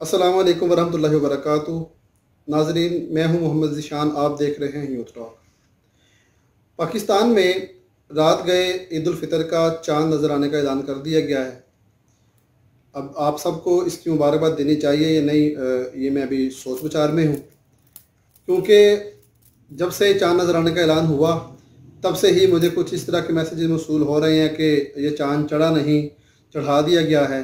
अस्सलाम वालेकुम वरहमतुल्लाहि वबरकातुहू। नाजरीन, मैं हूं मोहम्मद ज़ीशान। आप देख रहे हैं यूथ टॉक। पाकिस्तान में रात गए ईद उल फितर का चांद नज़र आने का ऐलान कर दिया गया है। अब आप सबको इसकी मुबारकबाद देनी चाहिए या नहीं, ये मैं अभी सोच विचार में हूँ, क्योंकि जब से चांद नज़र आने का ऐलान हुआ तब से ही मुझे कुछ इस तरह के मैसेजेस मौसूल हो रहे हैं कि ये चांद चढ़ा नहीं, चढ़ा दिया गया है,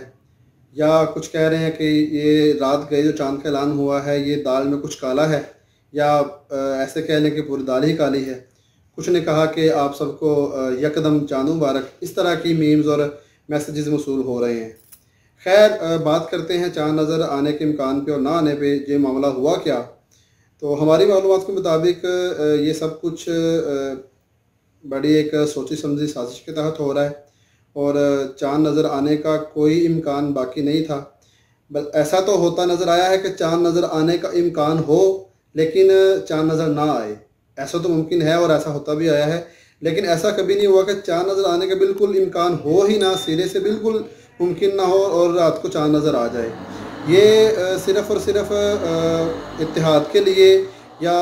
या कुछ कह रहे हैं कि ये रात गए जो चांद का ऐलान हुआ है ये दाल में कुछ काला है, या ऐसे कह लें कि पूरी दाल ही काली है। कुछ ने कहा कि आप सबको यकदम चांद मुबारक। इस तरह की मीम्स और मैसेजेस मौसूल हो रहे हैं। खैर, बात करते हैं चांद नज़र आने के इम्कान पे और ना आने पे ये मामला हुआ क्या। तो हमारी मालूमात के मुताबिक ये सब कुछ बड़ी एक सोची समझी साजिश के तहत हो रहा है और चाँद नज़र आने का कोई इम्कान बाकी नहीं था। बस ऐसा तो होता नज़र आया है कि चाँद नज़र आने का इम्कान हो लेकिन चाँद नज़र ना आए। ऐसा तो मुमकिन है और ऐसा होता भी आया है, लेकिन ऐसा कभी नहीं हुआ कि चाँद नज़र आने का बिल्कुल इम्कान हो ही ना, सिरे से बिल्कुल मुमकिन ना हो और रात को चाँद नज़र आ जाए। ये सिर्फ़ और सिर्फ़ इत्तेहाद के लिए या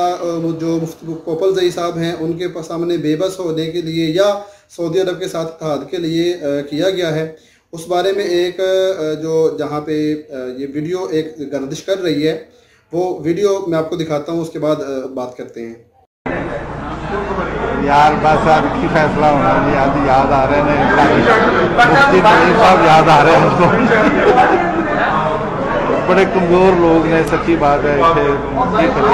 जो मुफ्ती कोपल ज़ई साहब हैं उनके सामने बेबस होने के लिए या सऊदी अरब के साथ इत्तेहाद के लिए किया गया है। उस बारे में एक जो जहाँ पे ये वीडियो एक गर्दिश कर रही है, वो वीडियो मैं आपको दिखाता हूँ, उसके बाद बात करते हैं। यार बस अब की फैसला होना जी। आज याद आ रहे हैं मुफ्ती साहब, याद आ रहे हैं हमको। बड़े कमजोर लोग ने, सच्ची बात है। इतने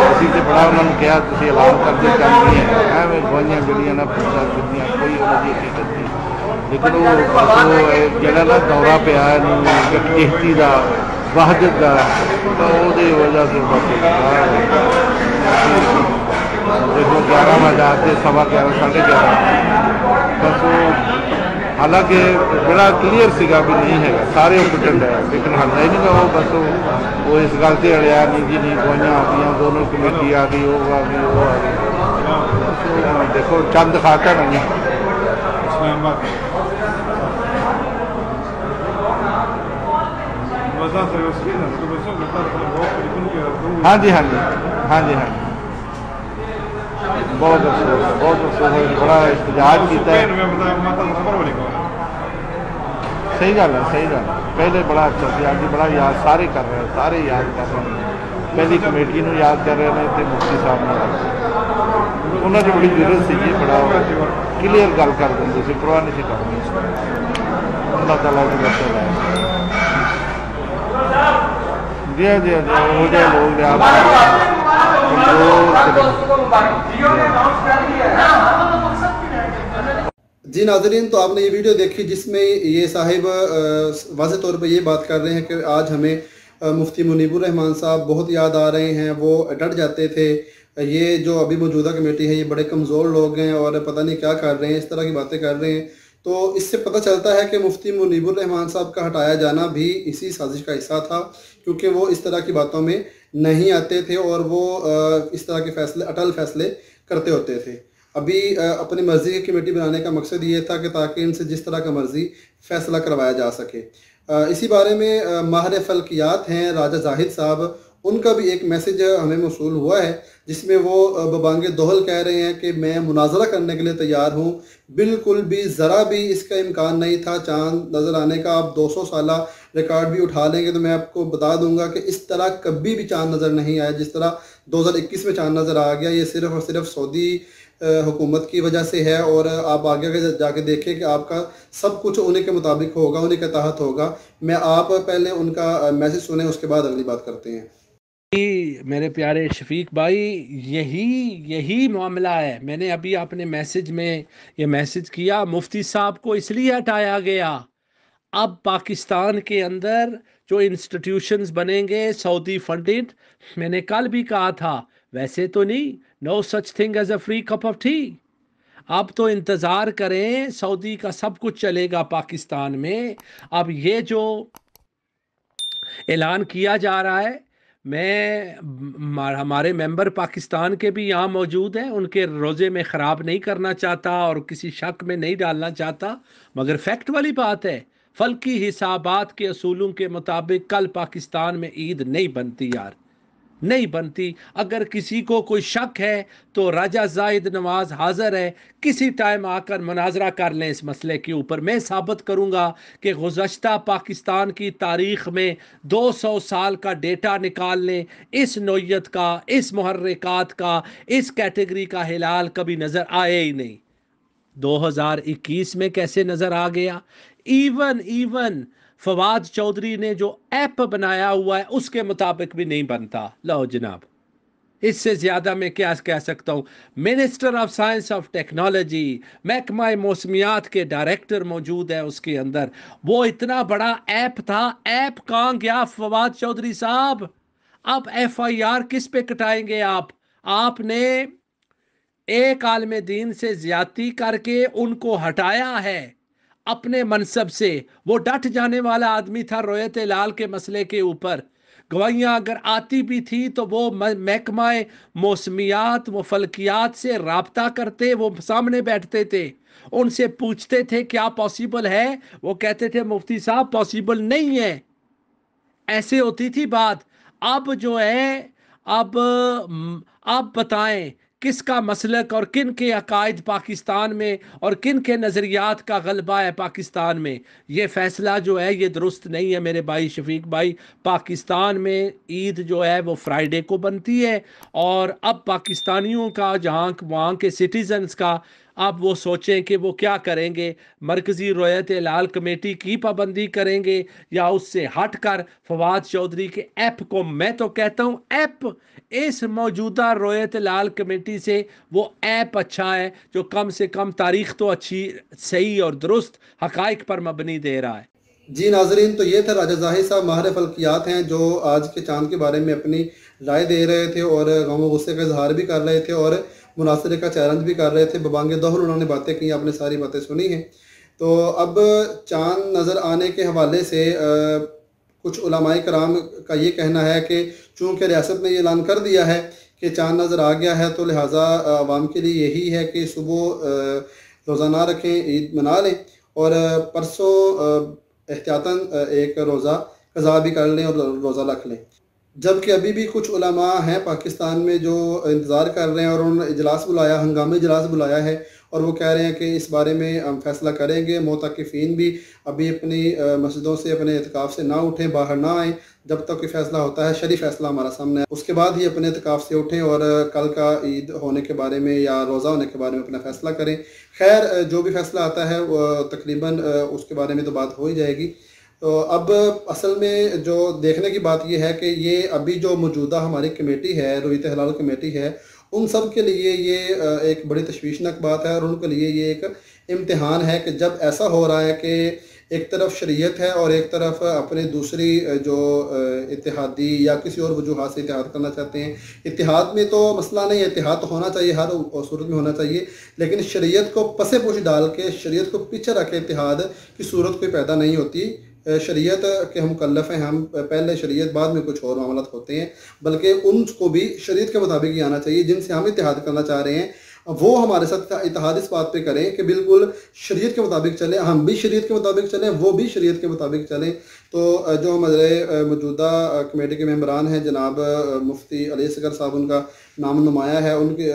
असी तो बड़ा उन्होंने कहा तुम ऐलान कर दो, काम नहीं है एवं गवाइयां जड़ियां ना पूछा दित्तियां, कोई उन्होंने हकीकत नहीं। लेकिन वो जरा ना दौरा पिया किश्ती का वहदत का, तो वो वजह से देखो 11 बजे आते 11:15 11:30 बस वो, हालांकि बड़ा क्लीयर सीगा भी नहीं है, सारे पिटन है, लेकिन हल नहीं गा वो। बस वो इस गल से अड़िया नहीं जी, नहीं गवाइयां आ गई, दोनों कमेटी आ गई, वो आ गई, वो आ गई। देखो चंद खाकर नहीं हाँ जी, हाँ जी, हाँ जी, हाँ जी। बहुत अफसोस, बड़ा एहतजाज किया। सही गल है, सही गल। पहले बड़ा अच्छा से आज बड़ा याद सारे कर रहे हैं, सारे याद कर रहे हैं। पहली कमेटी को याद कर रहे हैं तो मुफ्ती साहब ने उन्होंने बड़ी जरूरत सी, बड़ा क्लीयर गल कर देंगे, परवाह नहीं करनी। अल्लाह ताला की बरकत है जी। हाँ जी, हाँ जी, वो जो लोग जी नाजरीन, तो आपने ये वीडियो देखी जिसमें ये साहिब वाज़ेह तौर पर ये बात कर रहे हैं कि आज हमें मुफ्ती मुनीबुर रहमान साहब बहुत याद आ रहे हैं। वो डट जाते थे, ये जो अभी मौजूदा कमेटी है ये बड़े कमज़ोर लोग हैं और पता नहीं क्या कर रहे हैं, इस तरह की बातें कर रहे हैं। तो इससे पता चलता है कि मुफ्ती मुनीबुर रहमान साहब का हटाया जाना भी इसी साजिश का हिस्सा था, क्योंकि वो इस तरह की बातों में नहीं आते थे और वो इस तरह के फैसले, अटल फैसले करते होते थे। अभी अपनी मर्ज़ी की कमेटी बनाने का मकसद ये था कि ताकि इनसे जिस तरह का मर्ज़ी फ़ैसला करवाया जा सके। इसी बारे में माहिर फ़ल्कियात हैं राजा जाहिद साहब, उनका भी एक मैसेज हमें मौसूल हुआ है जिसमें वो बबांगे दोहल कह रहे हैं कि मैं मुनाजरा करने के लिए तैयार हूँ। बिल्कुल भी ज़रा भी इसका इम्कान नहीं था चाँद नज़र आने का। आप 200 साला रिकॉर्ड भी उठा लेंगे तो मैं आपको बता दूंगा कि इस तरह कभी भी चाँद नज़र नहीं आया जिस तरह 2021 में चाँद नज़र आ गया। ये सिर्फ़ और सिर्फ सऊदी हुकूमत की वजह से है और आप आगे जाके देखें कि आपका सब कुछ उन्हीं के मुताबिक होगा, उन्हीं के तहत होगा। मैं आप पहले उनका मैसेज सुने, उसके बाद अगली बात करते हैं। मेरे प्यारे शफीक भाई, यही यही मामला है। मैंने अभी अपने मैसेज में ये मैसेज किया, मुफ्ती साहब को इसलिए हटाया गया। अब पाकिस्तान के अंदर जो इंस्टीट्यूशंस बनेंगे सऊदी फंडेड, मैंने कल भी कहा था, वैसे तो नहीं, no such thing as a free cup of tea. अब तो इंतज़ार करें, सऊदी का सब कुछ चलेगा पाकिस्तान में। अब ये जो ऐलान किया जा रहा है, हमारे मेंबर पाकिस्तान के भी यहाँ मौजूद हैं, उनके रोज़े में ख़राब नहीं करना चाहता और किसी शक में नहीं डालना चाहता, मगर फैक्ट वाली बात है, फल्की हिसाबात के असूलों के मुताबिक कल पाकिस्तान में ईद नहीं बनती यार, नहीं बनती। अगर किसी को कोई शक है तो राजा जाहिद नवाज हाजिर है, किसी टाइम आकर मुनाजरा कर लें इस मसले के ऊपर। मैं साबित करूंगा कि गुज़श्ता पाकिस्तान की तारीख में 200 साल का डेटा निकाल लें, इस नौयत का, इस मुहर्रिकात का, इस कैटेगरी का हिलाल कभी नज़र आए ही नहीं। 2021 में कैसे नज़र आ गया? इवन फवाद चौधरी ने जो ऐप बनाया हुआ है उसके मुताबिक भी नहीं बनता। लो जनाब, इससे ज्यादा मैं क्या कह सकता हूं। Minister of science of technology, महकमा मौसमियात के डायरेक्टर मौजूद है उसके अंदर। वो इतना बड़ा ऐप था, ऐप कहां गया फवाद चौधरी साहब? अब FIR किस पे कटाएंगे आप? आपने एक आलिम दीन से ज्यादती करके उनको हटाया है अपने मनसब से। वो डट जाने वाला आदमी था रोयत लाल के मसले के ऊपर। गवाहियां अगर आती भी थी तो वो महकमा मौसमियात व फल्कियात से राब्ता करते, वो सामने बैठते थे, उनसे पूछते थे क्या पॉसिबल है, वो कहते थे मुफ्ती साहब पॉसिबल नहीं है। ऐसे होती थी बात। अब जो है, अब बताएं किसका मसलक और किन के अकायद पाकिस्तान में और किन के नज़रियात का गलबा है पाकिस्तान में। ये फैसला जो है ये दुरुस्त नहीं है मेरे भाई शफीक भाई। पाकिस्तान में ईद जो है वो फ्राइडे को बनती है, और अब पाकिस्तानियों का, जहाँ वहाँ के सिटीजन्स का, अब वो सोचें कि वो क्या करेंगे। मरकज़ी रोयत लाल कमेटी की पाबंदी करेंगे या उससे हट कर फवाद चौधरी के ऐप को, मैं तो कहता हूँ ऐप, इस मौजूदा रोयत लाल कमेटी से वो ऐप अच्छा है जो कम से कम तारीख तो अच्छी, सही और दुरुस्त हकाइक पर मबनी दे रहा है। जी नाजरीन, तो ये थे राजा जाहिद साहब, माहिर फल्कियात हैं, जो आज के चांद के बारे में अपनी राय दे रहे थे और गम गुस्से का इजहार भी कर रहे थे और मुनासिरे का चैलेंज भी कर रहे थे। बबांगे दोहर उन्होंने बातें की, आपने सारी बातें सुनी हैं। तो अब चांद नज़र आने के हवाले से कुछ उलमाए कराम का ये कहना है कि चूँकि रियासत ने ये ऐलान कर दिया है कि चांद नज़र आ गया है, तो लिहाजा आवाम के लिए यही है कि सुबह रोज़ा ना रखें, ईद मना लें और परसों एहतियातन एक रोज़ा कज़ा भी कर लें और रोज़ा रख लें। जबकि अभी भी कुछ उलमा हैं पाकिस्तान में जो इंतज़ार कर रहे हैं और उन्होंने इजलास बुलाया, हंगामी इजलास बुलाया है और वो कह रहे हैं कि इस बारे में हम फैसला करेंगे। मोतकिफ़ीन भी अभी अपनी मस्जिदों से, अपने इत्काफ़ से ना उठें, बाहर ना आएँ जब तक कोई फैसला होता है, शरीफ फैसला हमारा सामने है, उसके बाद ही अपने इत्काफ़ से उठें और कल का ईद होने के बारे में या रोज़ा होने के बारे में अपना फ़ैसला करें। खैर, जो भी फैसला आता है वो तकरीबन उसके बारे में तो बात हो ही जाएगी। तो अब असल में जो देखने की बात यह है कि ये अभी जो मौजूदा हमारी कमेटी है, रोयत हिलाल कमेटी है, उन सब के लिए ये एक बड़ी तशवीशनाक बात है और उनके लिए ये एक इम्तिहान है कि जब ऐसा हो रहा है कि एक तरफ शरीयत है और एक तरफ अपने दूसरी जो इत्तेहादी या किसी और वजूहात से इत्तेहाद करना चाहते हैं। इत्तेहाद में तो मसला नहीं है, इत्तेहाद तो होना चाहिए, हर सूरत में होना चाहिए, लेकिन शरीयत को पसे पोश डाल के, शरीयत को पीछे रख के इत्तेहाद की सूरत कोई पैदा नहीं होती। शरीयत के हम मुकल्लफ हैं, हम पहले शरीयत बाद में कुछ और मामलात होते हैं, बल्कि उनको भी शरीयत के मुताबिक ही आना चाहिए। जिनसे हम इत्तेहाद करना चाह रहे हैं वो हमारे साथ इत्तेहाद इस बात पे करें कि बिल्कुल शरीयत के मुताबिक चलें, हम भी शरीयत के मुताबिक चलें, वो भी शरीयत के मुताबिक चलें। तो जो हमारे मौजूदा कमेटी के मेंबरान हैं, जनाब मुफ्ती अली असगर साहब, उनका नाम नुमाया है, उनके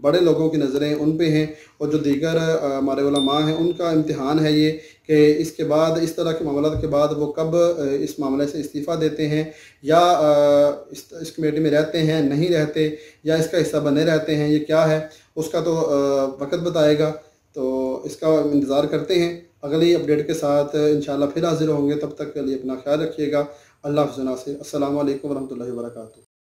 बड़े लोगों की नज़रें उन पे हैं और जो दीगर हमारे उलमा हैं उनका इम्तिहान है ये कि इसके बाद, इस तरह के मामलों के बाद वो कब इस मामले से इस्तीफ़ा देते हैं या इस कमेटी में रहते हैं, नहीं रहते, या इसका हिस्सा बने रहते हैं, ये क्या है उसका तो वक्त बताएगा। तो इसका इंतज़ार करते हैं। अगली अपडेट के साथ इंशाल्लाह फिर हाजिर होंगे। तब तक के लिए अपना ख्याल रखिएगा। अल्लाह हाफ़िज़। अस्सलामु अलैकुम वरहमतुल्लाहि वबरकातुहू।